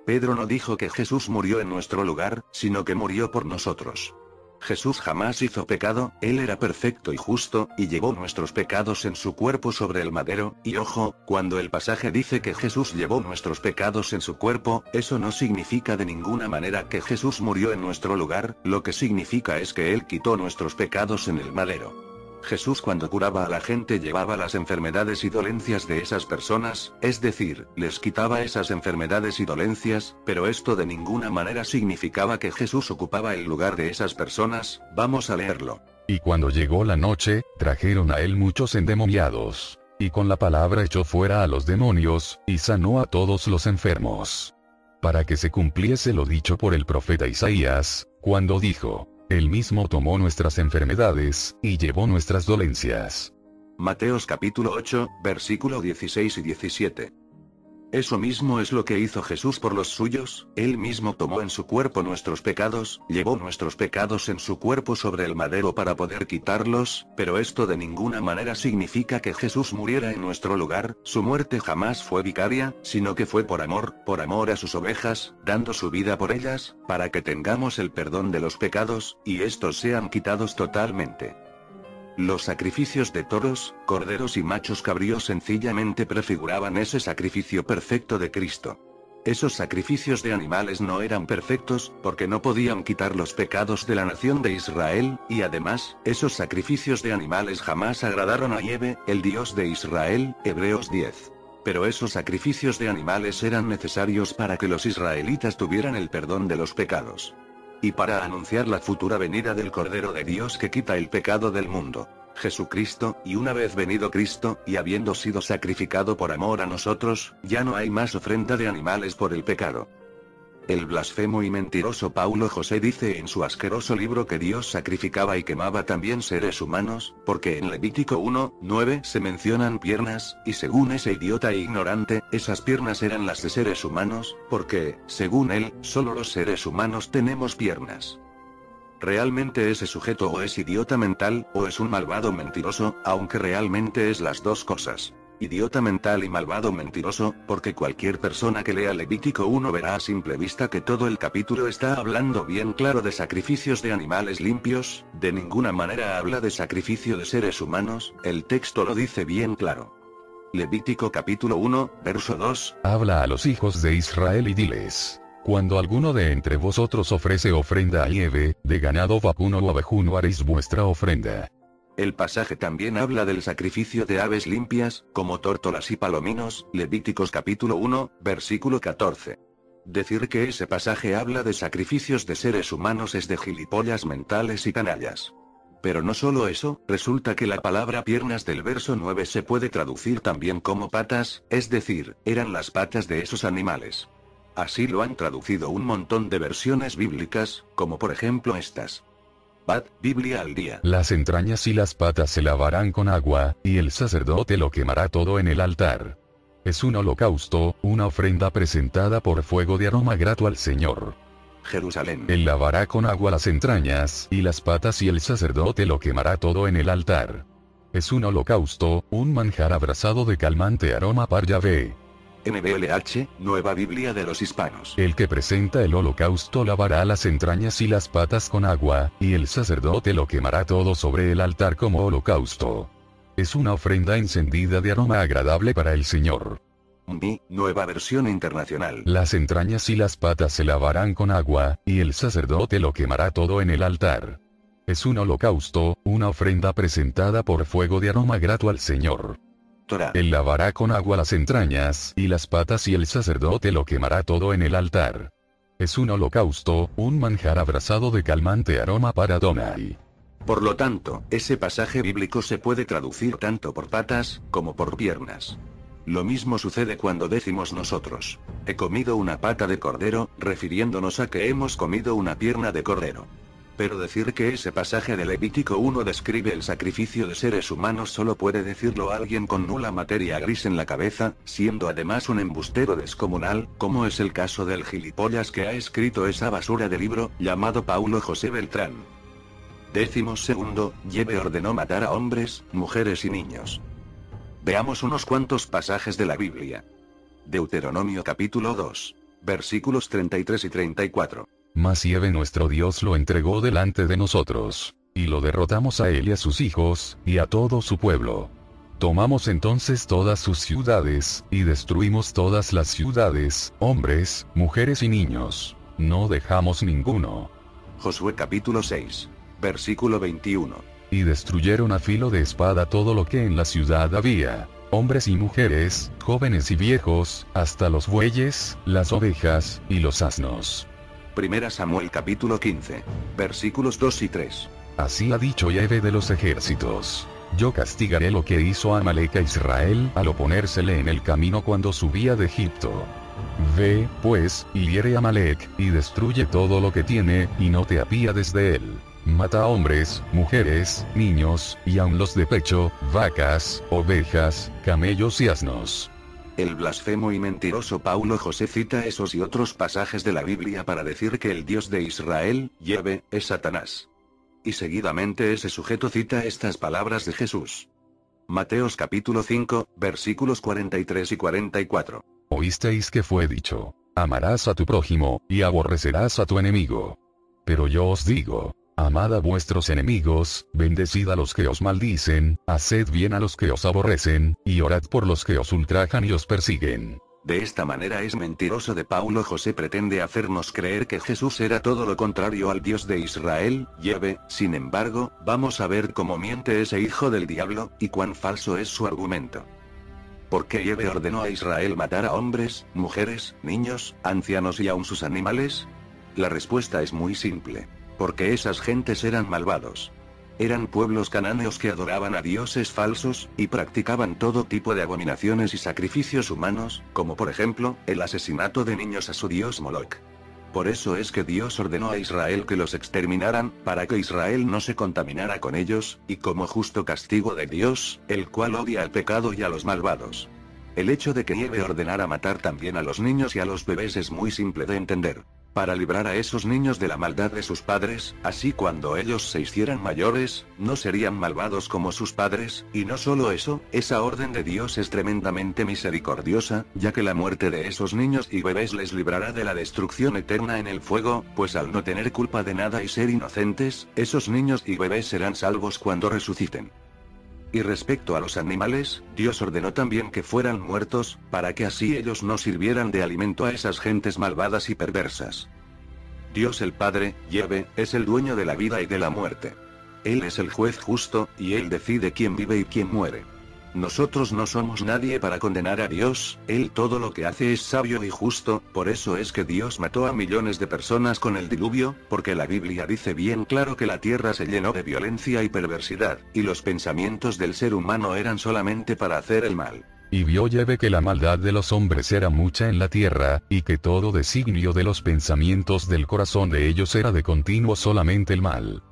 A: Pedro no dijo que Jesús murió en nuestro lugar, sino que murió por nosotros. Jesús jamás hizo pecado, Él era perfecto y justo, y llevó nuestros pecados en su cuerpo sobre el madero, y ojo, cuando el pasaje dice que Jesús llevó nuestros pecados en su cuerpo, eso no significa de ninguna manera que Jesús murió en nuestro lugar, lo que significa es que Él quitó nuestros pecados en el madero. Jesús cuando curaba a la gente llevaba las enfermedades y dolencias de esas personas, es decir, les quitaba esas enfermedades y dolencias, pero esto de ninguna manera significaba que Jesús ocupaba el lugar de esas personas, vamos a leerlo.
B: Y cuando llegó la noche, trajeron a él muchos endemoniados, y con la palabra echó fuera a los demonios, y sanó a todos los enfermos. Para que se cumpliese lo dicho por el profeta Isaías, cuando dijo: Él mismo tomó nuestras enfermedades, y llevó nuestras dolencias.
A: Mateos capítulo 8, versículo 16 y 17. Eso mismo es lo que hizo Jesús por los suyos, él mismo tomó en su cuerpo nuestros pecados, llevó nuestros pecados en su cuerpo sobre el madero para poder quitarlos, pero esto de ninguna manera significa que Jesús muriera en nuestro lugar, su muerte jamás fue vicaria, sino que fue por amor a sus ovejas, dando su vida por ellas, para que tengamos el perdón de los pecados, y estos sean quitados totalmente. Los sacrificios de toros, corderos y machos cabríos sencillamente prefiguraban ese sacrificio perfecto de Cristo. Esos sacrificios de animales no eran perfectos, porque no podían quitar los pecados de la nación de Israel, y además, esos sacrificios de animales jamás agradaron a Yahvé, el Dios de Israel, Hebreos 10. Pero esos sacrificios de animales eran necesarios para que los israelitas tuvieran el perdón de los pecados. Y para anunciar la futura venida del Cordero de Dios que quita el pecado del mundo, Jesucristo, y una vez venido Cristo, y habiendo sido sacrificado por amor a nosotros, ya no hay más ofrenda de animales por el pecado. El blasfemo y mentiroso Paulo José dice en su asqueroso libro que Dios sacrificaba y quemaba también seres humanos, porque en Levítico 1:9 se mencionan piernas, y según ese idiota e ignorante, esas piernas eran las de seres humanos, porque, según él, solo los seres humanos tenemos piernas. Realmente ese sujeto o es idiota mental, o es un malvado mentiroso, aunque realmente es las dos cosas. Idiota mental y malvado mentiroso, porque cualquier persona que lea Levítico 1 verá a simple vista que todo el capítulo está hablando bien claro de sacrificios de animales limpios, de ninguna manera habla de sacrificio de seres humanos, el texto lo dice bien claro. Levítico capítulo 1, verso 2.
B: Habla a los hijos de Israel y diles: cuando alguno de entre vosotros ofrece ofrenda a Yahvé, de ganado vacuno o ovejuno haréis vuestra ofrenda.
A: El pasaje también habla del sacrificio de aves limpias, como tórtolas y palominos, Levíticos capítulo 1, versículo 14. Decir que ese pasaje habla de sacrificios de seres humanos es de gilipollas mentales y canallas. Pero no solo eso, resulta que la palabra piernas del verso 9 se puede traducir también como patas, es decir, eran las patas de esos animales. Así lo han traducido un montón de versiones bíblicas, como por ejemplo estas. Biblia al día.
B: Las entrañas y las patas se lavarán con agua, y el sacerdote lo quemará todo en el altar. Es un holocausto, una ofrenda presentada por fuego de aroma grato al Señor.
A: Jerusalén.
B: Él lavará con agua las entrañas y las patas y el sacerdote lo quemará todo en el altar. Es un holocausto, un manjar abrasado de calmante aroma para Yahvé.
A: NBLH, Nueva Biblia de los Hispanos.
B: El que presenta el holocausto lavará las entrañas y las patas con agua, y el sacerdote lo quemará todo sobre el altar como holocausto. Es una ofrenda encendida de aroma agradable para el Señor.
A: Mi, Nueva Versión Internacional.
B: Las entrañas y las patas se lavarán con agua, y el sacerdote lo quemará todo en el altar. Es un holocausto, una ofrenda presentada por fuego de aroma grato al Señor. Él lavará con agua las entrañas y las patas y el sacerdote lo quemará todo en el altar. Es un holocausto, un manjar abrasado de calmante aroma para Adonai.
A: Por lo tanto, ese pasaje bíblico se puede traducir tanto por patas, como por piernas. Lo mismo sucede cuando decimos nosotros: he comido una pata de cordero, refiriéndonos a que hemos comido una pierna de cordero. Pero decir que ese pasaje de Levítico 1 describe el sacrificio de seres humanos solo puede decirlo alguien con nula materia gris en la cabeza, siendo además un embustero descomunal, como es el caso del gilipollas que ha escrito esa basura de libro, llamado Paulo José Beltrán. 12. Yahvé ordenó matar a hombres, mujeres y niños. Veamos unos cuantos pasajes de la Biblia. Deuteronomio capítulo 2. Versículos 33 y 34.
B: Mas Yahvé nuestro Dios lo entregó delante de nosotros, y lo derrotamos a él y a sus hijos, y a todo su pueblo. Tomamos entonces todas sus ciudades, y destruimos todas las ciudades, hombres, mujeres y niños. No dejamos ninguno.
A: Josué capítulo 6. Versículo 21.
B: Y destruyeron a filo de espada todo lo que en la ciudad había, hombres y mujeres, jóvenes y viejos, hasta los bueyes, las ovejas, y los asnos.
A: Primera Samuel capítulo 15. Versículos 2 y 3.
B: Así ha dicho Yahvé de los ejércitos: yo castigaré lo que hizo Amalek a Israel al oponérsele en el camino cuando subía de Egipto. Ve, pues, y hiere a Amalek, y destruye todo lo que tiene, y no te apiades de él. Mata a hombres, mujeres, niños, y aun los de pecho, vacas, ovejas, camellos y asnos.
A: El blasfemo y mentiroso Paulo José cita esos y otros pasajes de la Biblia para decir que el Dios de Israel, Yahvé, es Satanás. Y seguidamente ese sujeto cita estas palabras de Jesús. Mateos capítulo 5, versículos 43 y 44.
B: Oísteis que fue dicho, amarás a tu prójimo, y aborrecerás a tu enemigo. Pero yo os digo, amad a vuestros enemigos, bendecid a los que os maldicen, haced bien a los que os aborrecen, y orad por los que os ultrajan y os persiguen.
A: De esta manera es mentiroso de Paulo José pretende hacernos creer que Jesús era todo lo contrario al Dios de Israel, Yahvé. Sin embargo, vamos a ver cómo miente ese hijo del diablo, y cuán falso es su argumento. ¿Por qué Yahvé ordenó a Israel matar a hombres, mujeres, niños, ancianos y aun sus animales? La respuesta es muy simple. Porque esas gentes eran malvados. Eran pueblos cananeos que adoraban a dioses falsos, y practicaban todo tipo de abominaciones y sacrificios humanos, como por ejemplo, el asesinato de niños a su dios Moloch. Por eso es que Dios ordenó a Israel que los exterminaran, para que Israel no se contaminara con ellos, y como justo castigo de Dios, el cual odia al pecado y a los malvados. El hecho de que Yahvé ordenara matar también a los niños y a los bebés es muy simple de entender. Para librar a esos niños de la maldad de sus padres, así cuando ellos se hicieran mayores, no serían malvados como sus padres, y no solo eso, esa orden de Dios es tremendamente misericordiosa, ya que la muerte de esos niños y bebés les librará de la destrucción eterna en el fuego, pues al no tener culpa de nada y ser inocentes, esos niños y bebés serán salvos cuando resuciten. Y respecto a los animales, Dios ordenó también que fueran muertos, para que así ellos no sirvieran de alimento a esas gentes malvadas y perversas. Dios el Padre, Yahvé, es el dueño de la vida y de la muerte. Él es el juez justo, y Él decide quién vive y quién muere. Nosotros no somos nadie para condenar a Dios, Él todo lo que hace es sabio y justo, por eso es que Dios mató a millones de personas con el diluvio, porque la Biblia dice bien claro que la tierra se llenó de violencia y perversidad, y los pensamientos del ser humano eran solamente para hacer el mal.
B: Y vio Yahvé que la maldad de los hombres era mucha en la tierra, y que todo designio de los pensamientos del corazón de ellos era de continuo solamente el mal.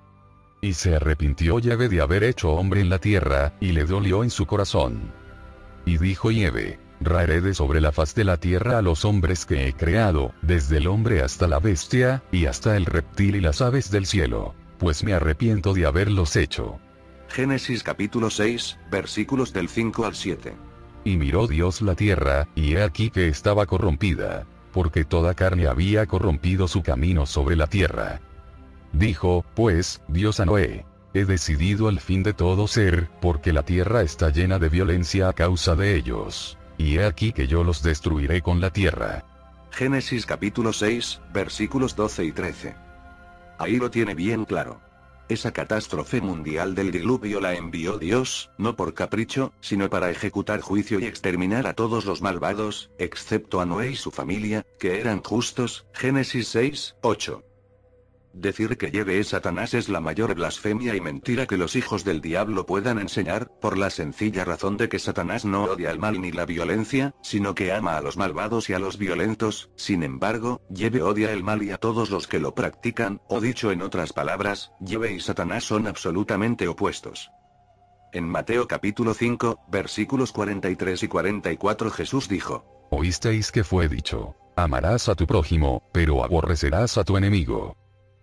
B: Y se arrepintió Yahvé de haber hecho hombre en la tierra, y le dolió en su corazón. Y dijo Yahvé, raeré de sobre la faz de la tierra a los hombres que he creado, desde el hombre hasta la bestia, y hasta el reptil y las aves del cielo, pues me arrepiento de haberlos hecho.
A: Génesis capítulo 6, versículos del 5 al 7.
B: Y miró Dios la tierra, y he aquí que estaba corrompida, porque toda carne había corrompido su camino sobre la tierra. Dijo, pues, Dios a Noé, he decidido el fin de todo ser, porque la tierra está llena de violencia a causa de ellos. Y he aquí que yo los destruiré con la tierra.
A: Génesis capítulo 6, versículos 12 y 13. Ahí lo tiene bien claro. Esa catástrofe mundial del diluvio la envió Dios, no por capricho, sino para ejecutar juicio y exterminar a todos los malvados, excepto a Noé y su familia, que eran justos. Génesis 6, 8. Decir que Yahvé es Satanás es la mayor blasfemia y mentira que los hijos del diablo puedan enseñar, por la sencilla razón de que Satanás no odia el mal ni la violencia, sino que ama a los malvados y a los violentos. Sin embargo, Yahvé odia el mal y a todos los que lo practican, o dicho en otras palabras, Yahvé y Satanás son absolutamente opuestos. En Mateo capítulo 5, versículos 43 y 44 Jesús dijo:
B: Oísteis que fue dicho, amarás a tu prójimo, pero aborrecerás a tu enemigo.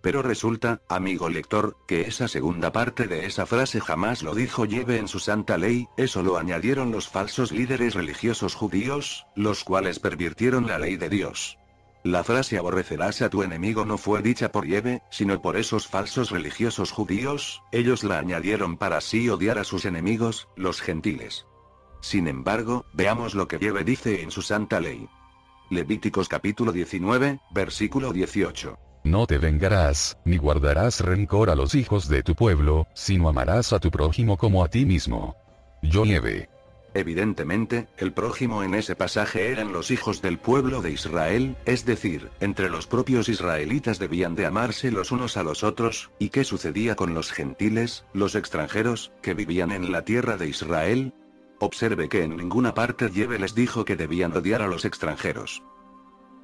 A: Pero resulta, amigo lector, que esa segunda parte de esa frase jamás lo dijo Yahvé en su santa ley, eso lo añadieron los falsos líderes religiosos judíos, los cuales pervirtieron la ley de Dios. La frase aborrecerás a tu enemigo no fue dicha por Yahvé, sino por esos falsos religiosos judíos, ellos la añadieron para así odiar a sus enemigos, los gentiles. Sin embargo, veamos lo que Yahvé dice en su santa ley. Levíticos capítulo 19, versículo 18.
B: No te vengarás, ni guardarás rencor a los hijos de tu pueblo, sino amarás a tu prójimo como a ti mismo. Yo Yahvé.
A: Evidentemente, el prójimo en ese pasaje eran los hijos del pueblo de Israel, es decir, entre los propios israelitas debían de amarse los unos a los otros. ¿Y qué sucedía con los gentiles, los extranjeros, que vivían en la tierra de Israel? Observe que en ninguna parte Yahvé les dijo que debían odiar a los extranjeros.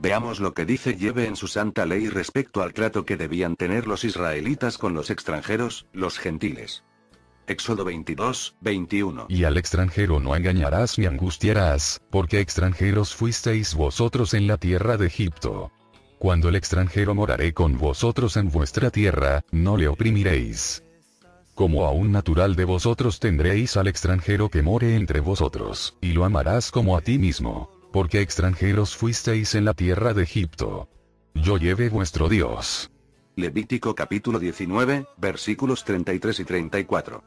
A: Veamos lo que dice Yahvé en su santa ley respecto al trato que debían tener los israelitas con los extranjeros, los gentiles. Éxodo 22, 21.
B: Y al extranjero no engañarás ni angustiarás, porque extranjeros fuisteis vosotros en la tierra de Egipto. Cuando el extranjero moraré con vosotros en vuestra tierra, no le oprimiréis. Como a un natural de vosotros tendréis al extranjero que more entre vosotros, y lo amarás como a ti mismo, porque extranjeros fuisteis en la tierra de Egipto. Yo Yahvé vuestro Dios.
A: Levítico capítulo 19, versículos 33 y 34.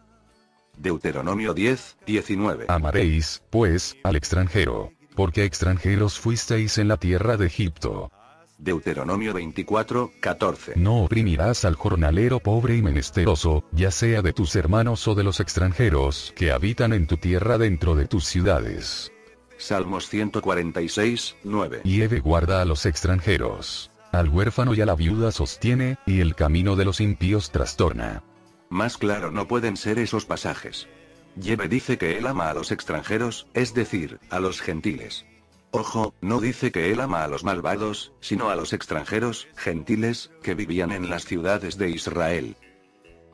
A: Deuteronomio 10, 19.
B: Amaréis, pues, al extranjero, porque extranjeros fuisteis en la tierra de Egipto.
A: Deuteronomio 24, 14.
B: No oprimirás al jornalero pobre y menesteroso, ya sea de tus hermanos o de los extranjeros que habitan en tu tierra dentro de tus ciudades.
A: Salmos 146, 9.
B: Yahvé guarda a los extranjeros. Al huérfano y a la viuda sostiene, y el camino de los impíos trastorna.
A: Más claro no pueden ser esos pasajes. Yahvé dice que él ama a los extranjeros, es decir, a los gentiles. Ojo, no dice que él ama a los malvados, sino a los extranjeros, gentiles, que vivían en las ciudades de Israel.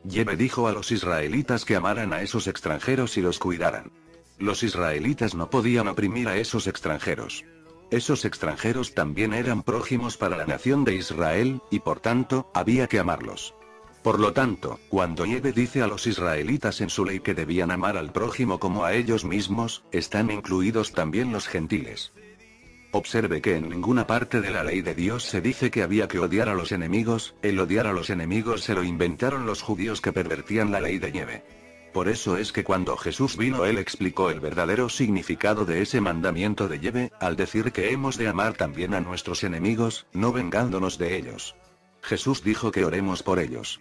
A: Yahvé dijo a los israelitas que amaran a esos extranjeros y los cuidaran. Los israelitas no podían oprimir a esos extranjeros. Esos extranjeros también eran prójimos para la nación de Israel, y por tanto, había que amarlos. Por lo tanto, cuando Yahvé dice a los israelitas en su ley que debían amar al prójimo como a ellos mismos, están incluidos también los gentiles. Observe que en ninguna parte de la ley de Dios se dice que había que odiar a los enemigos, el odiar a los enemigos se lo inventaron los judíos que pervertían la ley de Yahvé. Por eso es que cuando Jesús vino él explicó el verdadero significado de ese mandamiento de Yahvé, al decir que hemos de amar también a nuestros enemigos, no vengándonos de ellos. Jesús dijo que oremos por ellos.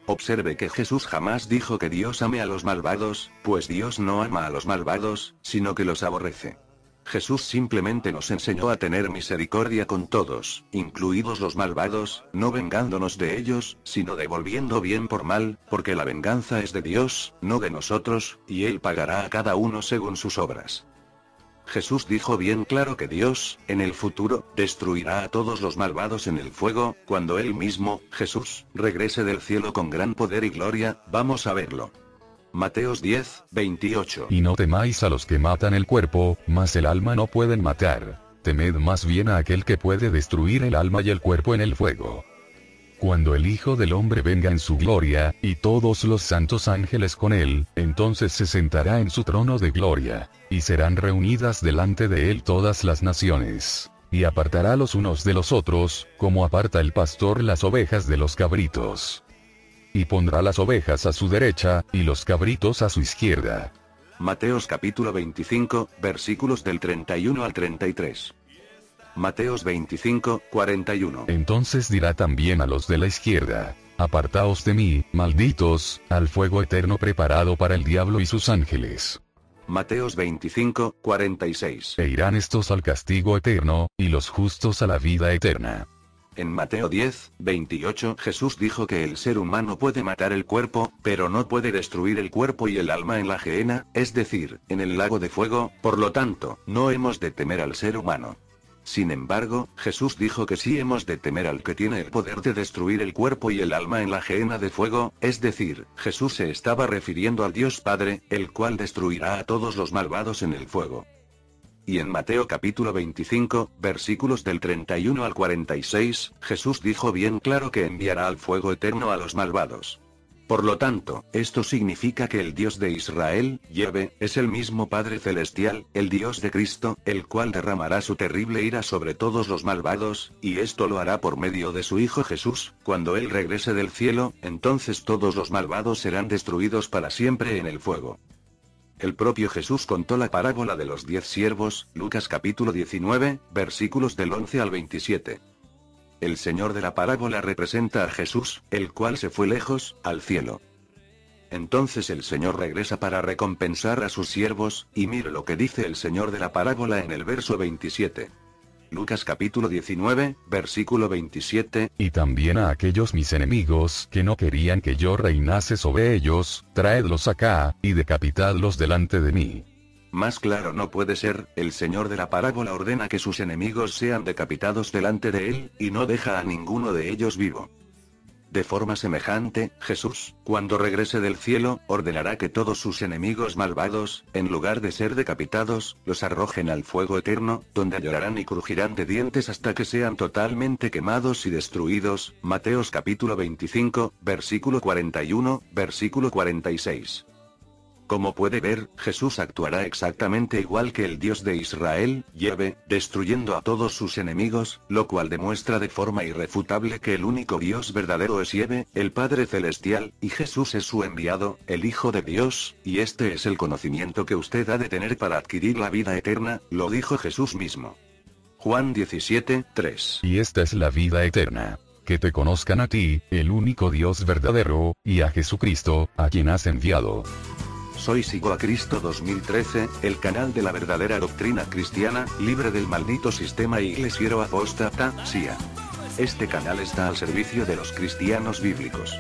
A: Observe que Jesús jamás dijo que Dios ame a los malvados, pues Dios no ama a los malvados, sino que los aborrece. Jesús simplemente nos enseñó a tener misericordia con todos, incluidos los malvados, no vengándonos de ellos, sino devolviendo bien por mal, porque la venganza es de Dios, no de nosotros, y Él pagará a cada uno según sus obras. Jesús dijo bien claro que Dios, en el futuro, destruirá a todos los malvados en el fuego, cuando Él mismo, Jesús, regrese del cielo con gran poder y gloria, vamos a verlo. Mateos 10, 28.
B: Y no temáis a los que matan el cuerpo, mas el alma no pueden matar. Temed más bien a aquel que puede destruir el alma y el cuerpo en el fuego. Cuando el Hijo del Hombre venga en su gloria, y todos los santos ángeles con él, entonces se sentará en su trono de gloria, y serán reunidas delante de él todas las naciones. Y apartará los unos de los otros, como aparta el pastor las ovejas de los cabritos. Y pondrá las ovejas a su derecha, y los cabritos a su izquierda.
A: Mateos capítulo 25, versículos del 31 al 33. Mateos 25, 41.
B: Entonces dirá también a los de la izquierda: Apartaos de mí, malditos, al fuego eterno preparado para el diablo y sus ángeles.
A: Mateos 25, 46.
B: E irán estos al castigo eterno, y los justos a la vida eterna.
A: En Mateo 10, 28 Jesús dijo que el ser humano puede matar el cuerpo, pero no puede destruir el cuerpo y el alma en la gehenna, es decir, en el lago de fuego, por lo tanto, no hemos de temer al ser humano. Sin embargo, Jesús dijo que sí hemos de temer al que tiene el poder de destruir el cuerpo y el alma en la gehenna de fuego, es decir, Jesús se estaba refiriendo al Dios Padre, el cual destruirá a todos los malvados en el fuego. Y en Mateo capítulo 25, versículos del 31 al 46, Jesús dijo bien claro que enviará al fuego eterno a los malvados. Por lo tanto, esto significa que el Dios de Israel, Yahvé, es el mismo Padre Celestial, el Dios de Cristo, el cual derramará su terrible ira sobre todos los malvados, y esto lo hará por medio de su Hijo Jesús. Cuando Él regrese del cielo, entonces todos los malvados serán destruidos para siempre en el fuego. El propio Jesús contó la parábola de los 10 siervos, Lucas capítulo 19, versículos del 11 al 27. El Señor de la parábola representa a Jesús, el cual se fue lejos, al cielo. Entonces el Señor regresa para recompensar a sus siervos, y mire lo que dice el Señor de la parábola en el verso 27. Lucas capítulo 19, versículo 27.
B: Y también a aquellos mis enemigos que no querían que yo reinase sobre ellos, traedlos acá, y decapitadlos delante de mí.
A: Más claro no puede ser, el Señor de la parábola ordena que sus enemigos sean decapitados delante de él, y no deja a ninguno de ellos vivo. De forma semejante, Jesús, cuando regrese del cielo, ordenará que todos sus enemigos malvados, en lugar de ser decapitados, los arrojen al fuego eterno, donde llorarán y crujirán de dientes hasta que sean totalmente quemados y destruidos. Mateos capítulo 25, versículo 41, versículo 46. Como puede ver, Jesús actuará exactamente igual que el Dios de Israel, Yahvé, destruyendo a todos sus enemigos, lo cual demuestra de forma irrefutable que el único Dios verdadero es Yahvé, el Padre Celestial, y Jesús es su enviado, el Hijo de Dios, y este es el conocimiento que usted ha de tener para adquirir la vida eterna, lo dijo Jesús mismo. Juan 17, 3.
B: Y esta es la vida eterna: que te conozcan a ti, el único Dios verdadero, y a Jesucristo, a quien has enviado.
A: Soy Sigo a Cristo 2013, el canal de la verdadera doctrina cristiana, libre del maldito sistema iglesiero apóstata, SIA. Este canal está al servicio de los cristianos bíblicos.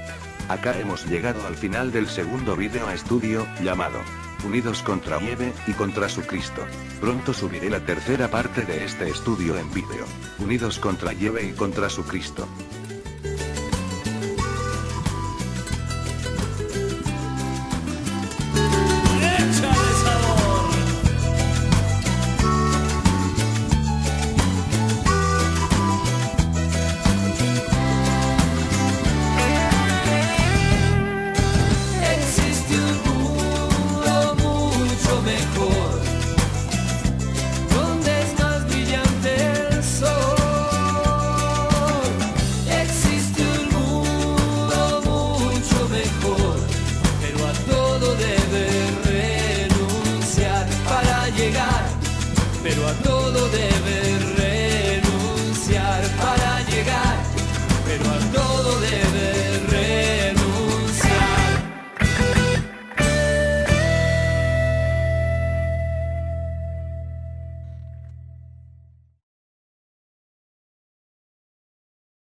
A: Acá hemos llegado al final del segundo video a estudio, llamado Unidos contra Yahvé y contra su Cristo. Pronto subiré la tercera parte de este estudio en vídeo. Unidos contra Yahvé y contra su Cristo.
E: Pero a todo debe